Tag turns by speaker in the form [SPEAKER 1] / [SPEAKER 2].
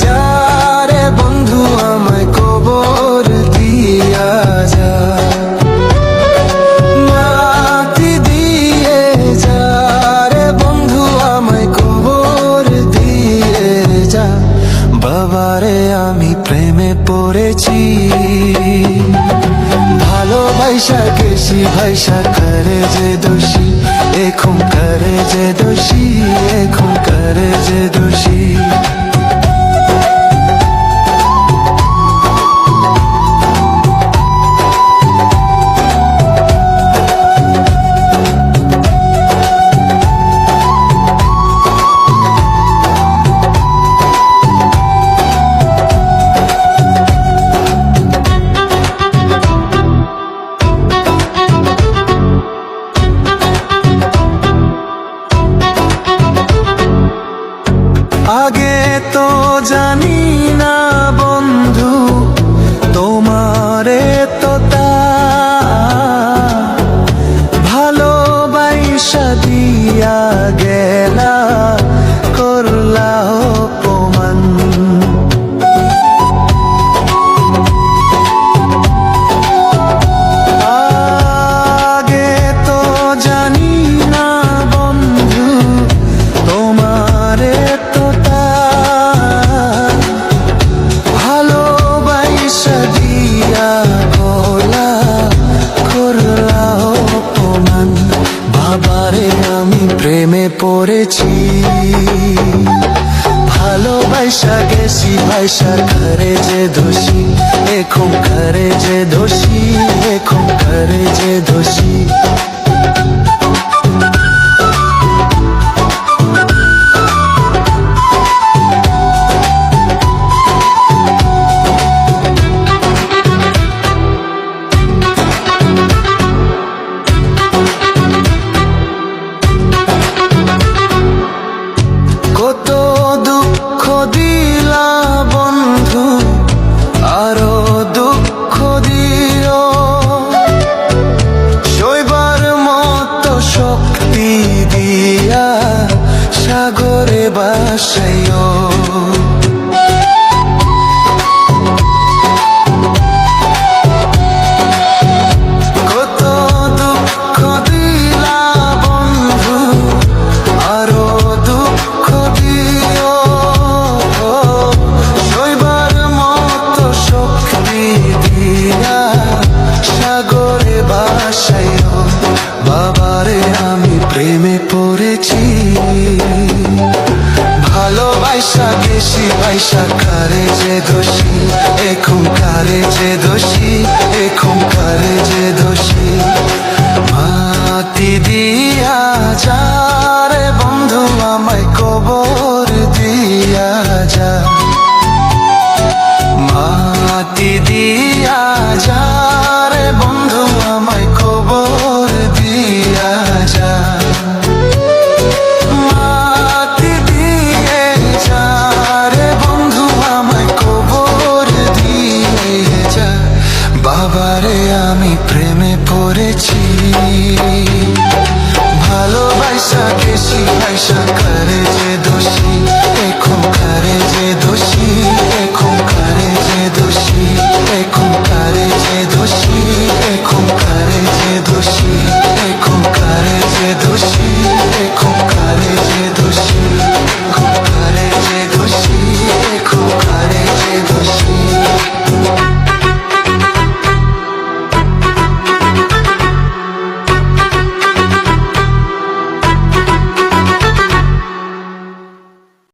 [SPEAKER 1] যা রে বন্ধু আমায় কবর দিয়া যা, মাটি দিয়ে যা রে বন্ধু আমায় কবর দিয়ে যা। বাবারে আমি প্রেমে পড়েছি, ভালোবাসা গেছি ভাইসা করে যে দোষী, এখন করে যে দোষী, এখন করে যে দোষী। আগে তো জানি না বন্ধু তোমারে তো তা ভালোবাসা দিয়া গেলা করলা অপমান। আগে তো জানি না বন্ধু তোমারে প্রেমে পড়েছি, ভালোবাসা গেছি ভাইসা করে যে দোষী, এখন করে যে দোষী, এখন করে যে দোষী। কত দুঃখ দিলা বন্ধু, আরো দুঃখ দিও, সইবার মতো শক্তি দিয়া সাগরে বাসাইও। বাবারে আমি প্রেমে পড়েছি, ভালোবাসা গেছি ভাইসা করে যে দোষী, এখন করে যে দোষী, এখন করে যে দোষী। মাটি দিয়া যা রে বন্ধু আমায় কবর দিয়া যা, মাটি দিয়া যা